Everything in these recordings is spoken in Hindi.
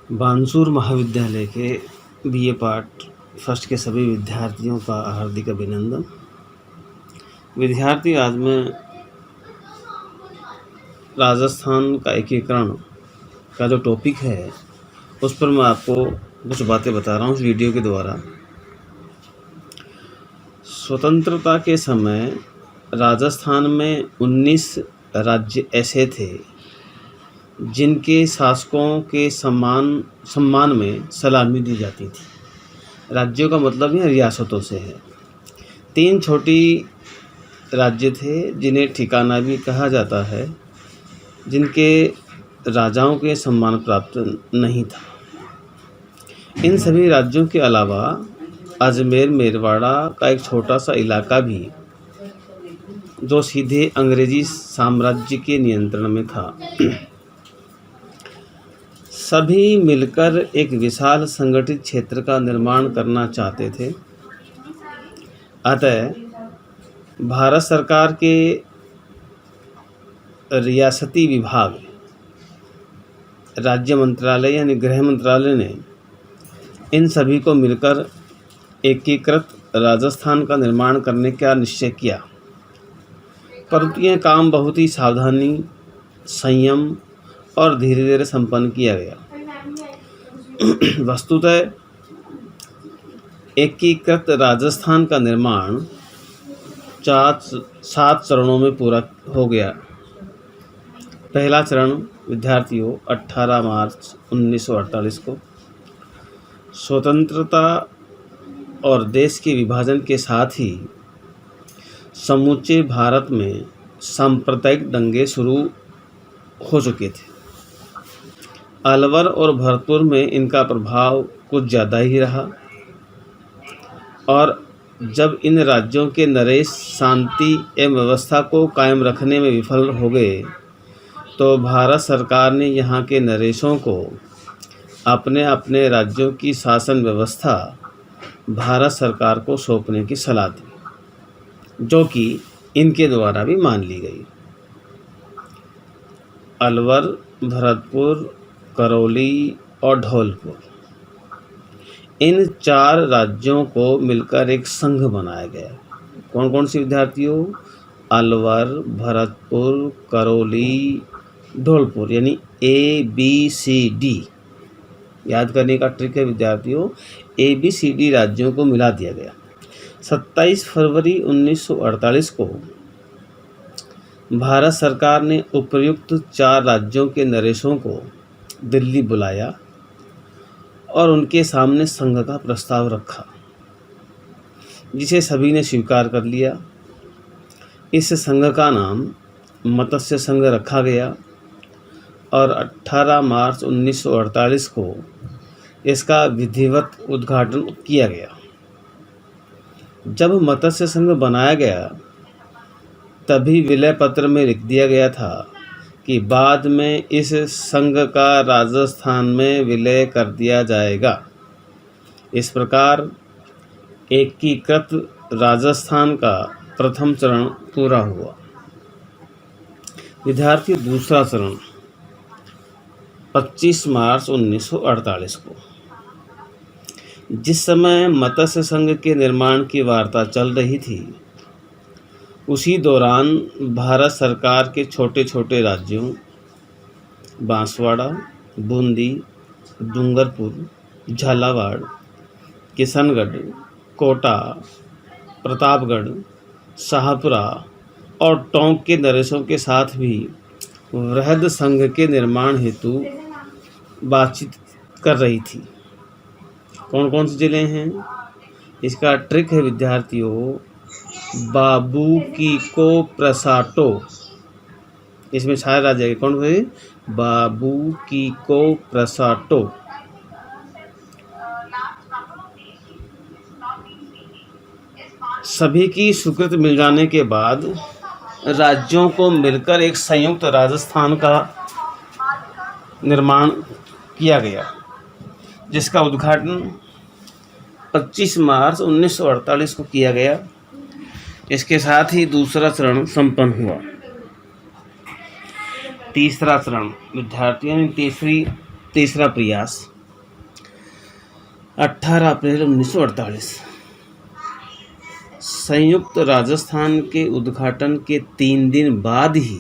बानसूर महाविद्यालय के बीए पार्ट फर्स्ट के सभी विद्यार्थियों का हार्दिक अभिनंदन। विद्यार्थी, आज मैं राजस्थान का एकीकरण का जो टॉपिक है उस पर मैं आपको कुछ बातें बता रहा हूँ इस वीडियो के द्वारा। स्वतंत्रता के समय राजस्थान में 19 राज्य ऐसे थे जिनके शासकों के सम्मान में सलामी दी जाती थी। राज्यों का मतलब है रियासतों से है। 3 छोटी राज्य थे जिन्हें ठिकाना भी कहा जाता है, जिनके राजाओं के सम्मान प्राप्त नहीं था। इन सभी राज्यों के अलावा अजमेर मेरवाड़ा का एक छोटा सा इलाका भी, जो सीधे अंग्रेजी साम्राज्य के नियंत्रण में था। सभी मिलकर एक विशाल संगठित क्षेत्र का निर्माण करना चाहते थे। अतः भारत सरकार के रियासती विभाग, राज्य मंत्रालय यानी गृह मंत्रालय ने इन सभी को मिलकर एकीकृत राजस्थान का निर्माण करने का निश्चय किया। परंतु यह काम बहुत ही सावधानी, संयम और धीरे धीरे संपन्न किया गया। वस्तुतः एकीकृत राजस्थान का निर्माण 7 चरणों में पूरा हो गया। पहला चरण विद्यार्थियों 18 मार्च 1948 को स्वतंत्रता और देश के विभाजन के साथ ही समूचे भारत में सांप्रदायिक दंगे शुरू हो चुके थे। अलवर और भरतपुर में इनका प्रभाव कुछ ज़्यादा ही रहा, और जब इन राज्यों के नरेश शांति एवं व्यवस्था को कायम रखने में विफल हो गए, तो भारत सरकार ने यहाँ के नरेशों को अपने अपने राज्यों की शासन व्यवस्था भारत सरकार को सौंपने की सलाह दी, जो कि इनके द्वारा भी मान ली गई। अलवर, भरतपुर, करौली और धौलपुर, इन 4 राज्यों को मिलकर एक संघ बनाया गया। कौन कौन सी विद्यार्थियों? अलवर, भरतपुर, करौली, धौलपुर, यानी ABCD। याद करने का ट्रिक है विद्यार्थियों, ABCD राज्यों को मिला दिया गया। 27 फरवरी 1948 को भारत सरकार ने उपर्युक्त 4 राज्यों के नरेशों को दिल्ली बुलाया और उनके सामने संघ का प्रस्ताव रखा, जिसे सभी ने स्वीकार कर लिया। इस संघ का नाम मत्स्य संघ रखा गया और 18 मार्च 1948 को इसका विधिवत उद्घाटन किया गया। जब मत्स्य संघ बनाया गया, तभी विलय पत्र में लिख दिया गया था कि बाद में इस संघ का राजस्थान में विलय कर दिया जाएगा। इस प्रकार एकीकृत राजस्थान का प्रथम चरण पूरा हुआ। विद्यार्थी, दूसरा चरण 25 मार्च 1948 को, जिस समय मत्स्य संघ के निर्माण की वार्ता चल रही थी, उसी दौरान भारत सरकार के छोटे छोटे राज्यों बांसवाड़ा, बूंदी, डूंगरपुर, झालावाड़, किशनगढ़, कोटा, प्रतापगढ़, शाहपुरा और टोंक के नरेशों के साथ भी वृहद संघ के निर्माण हेतु बातचीत कर रही थी। कौन कौन से जिले हैं? इसका ट्रिक है विद्यार्थियों, बाबू की को प्रसाटो। इसमें शायर आ जाएगा। कौन है? बाबू की को प्रसाटो। सभी की स्वीकृति मिल जाने के बाद राज्यों को मिलकर एक संयुक्त राजस्थान का निर्माण किया गया, जिसका उद्घाटन 25 मार्च 1948 को किया गया। इसके साथ ही दूसरा चरण संपन्न हुआ। तीसरा चरण विद्यार्थियों ने तीसरा प्रयास 18 अप्रैल 1948 संयुक्त राजस्थान के उद्घाटन के 3 दिन बाद ही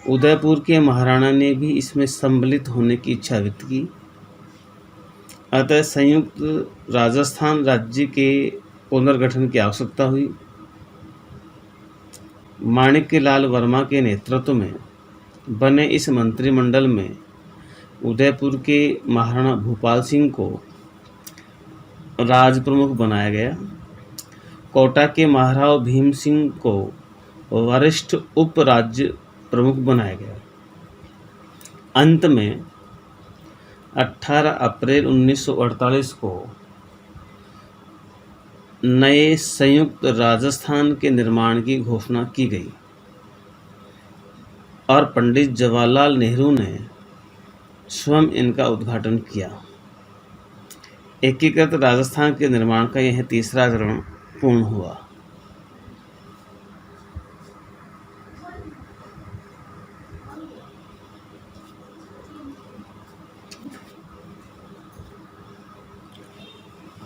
उदयपुर के महाराणा ने भी इसमें सम्मिलित होने की इच्छा व्यक्त की। अतः संयुक्त राजस्थान राज्य के पुनर्गठन की आवश्यकता हुई। माणिक्यलाल वर्मा के नेतृत्व में बने इस मंत्रिमंडल में उदयपुर के महाराणा भूपाल सिंह को राज प्रमुख बनाया गया। कोटा के महाराव भीम सिंह को वरिष्ठ उप राज्य प्रमुख बनाया गया। अंत में 18 अप्रैल 1948 को नए संयुक्त राजस्थान के निर्माण की घोषणा की गई और पंडित जवाहरलाल नेहरू ने स्वयं इनका उद्घाटन किया। एकीकृत राजस्थान के निर्माण का यह तीसरा चरण पूर्ण हुआ।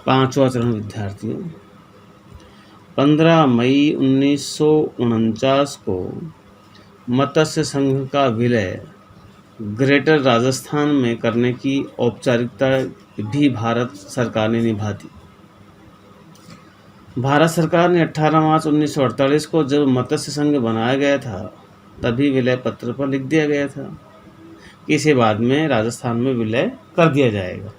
पांचवा चरण विद्यार्थियों, 15 मई 1949 को मत्स्य संघ का विलय ग्रेटर राजस्थान में करने की औपचारिकता भी भारत सरकार ने निभा दी। भारत सरकार ने 18 मार्च 1948 को जब मत्स्य संघ बनाया गया था तभी विलय पत्र पर लिख दिया गया था कि इसे बाद में राजस्थान में विलय कर दिया जाएगा।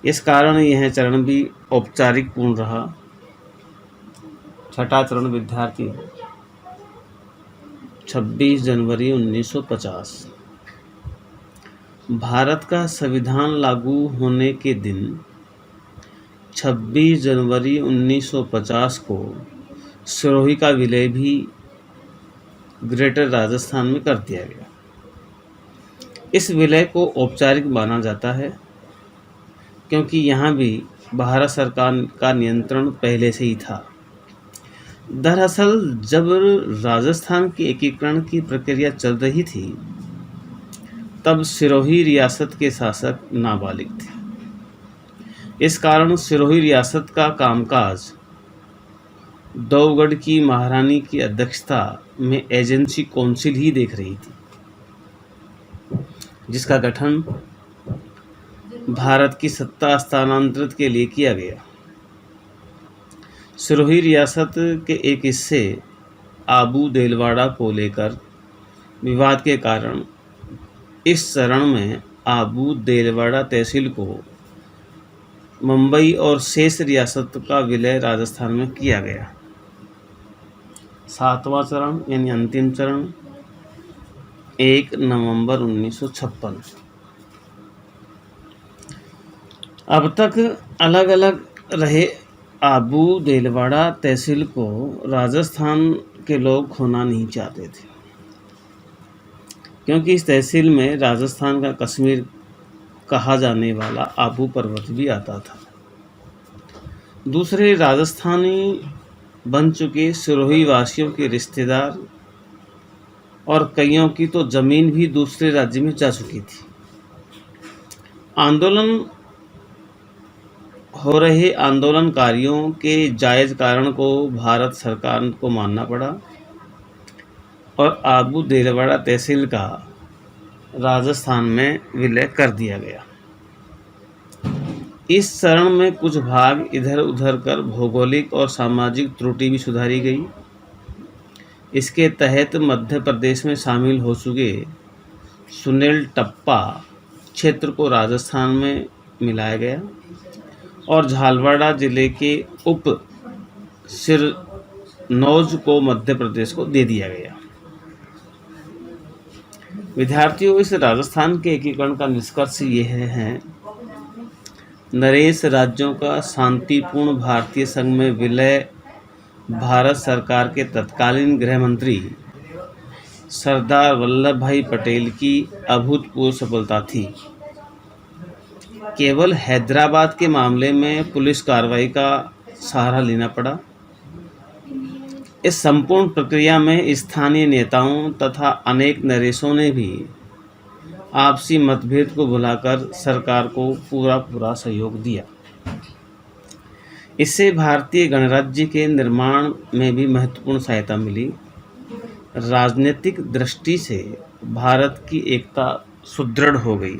इस कारण यह चरण भी औपचारिक पूर्ण रहा। छठा चरण विद्यार्थी, 26 जनवरी 1950 भारत का संविधान लागू होने के दिन 26 जनवरी 1950 को सिरोही का विलय भी ग्रेटर राजस्थान में कर दिया गया। इस विलय को औपचारिक माना जाता है क्योंकि यहाँ भी भारत सरकार का नियंत्रण पहले से ही था। दरअसल जब राजस्थान के एकीकरण की प्रक्रिया चल रही थी तब सिरोही रियासत के शासक नाबालिग थे। इस कारण सिरोही रियासत का कामकाज दौगढ़ की महारानी की अध्यक्षता में एजेंसी काउंसिल ही देख रही थी, जिसका गठन भारत की सत्ता हस्तांतरित के लिए किया गया। सिरोही रियासत के एक हिस्से आबू देलवाड़ा को लेकर विवाद के कारण इस चरण में आबू देलवाड़ा तहसील को मुंबई और शेष रियासत का विलय राजस्थान में किया गया। सातवां चरण यानी अंतिम चरण 1 नवंबर 1956। अब तक अलग अलग रहे आबू देलवाड़ा तहसील को राजस्थान के लोग खोना नहीं चाहते थे, क्योंकि इस तहसील में राजस्थान का कश्मीर कहा जाने वाला आबू पर्वत भी आता था। दूसरे राजस्थानी बन चुके सिरोही वासियों के रिश्तेदार और कईयों की तो जमीन भी दूसरे राज्य में जा चुकी थी। हो रहे आंदोलनकारियों के जायज़ कारण को भारत सरकार को मानना पड़ा और आबू देलवाड़ा तहसील का राजस्थान में विलय कर दिया गया। इस चरण में कुछ भाग इधर उधर कर भौगोलिक और सामाजिक त्रुटि भी सुधारी गई। इसके तहत मध्य प्रदेश में शामिल हो चुके सुनेल टप्पा क्षेत्र को राजस्थान में मिलाया गया और झालवाड़ा जिले के उप सिरनौज को मध्य प्रदेश को दे दिया गया। विद्यार्थियों, इस राजस्थान के एकीकरण का निष्कर्ष यह है, नरेश राज्यों का शांतिपूर्ण भारतीय संघ में विलय भारत सरकार के तत्कालीन गृह मंत्री सरदार वल्लभ भाई पटेल की अभूतपूर्व सफलता थी। केवल हैदराबाद के मामले में पुलिस कार्रवाई का सहारा लेना पड़ा। इस संपूर्ण प्रक्रिया में स्थानीय नेताओं तथा अनेक नरेशों ने भी आपसी मतभेद को भुलाकर सरकार को पूरा सहयोग दिया। इससे भारतीय गणराज्य के निर्माण में भी महत्वपूर्ण सहायता मिली। राजनीतिक दृष्टि से भारत की एकता सुदृढ़ हो गई।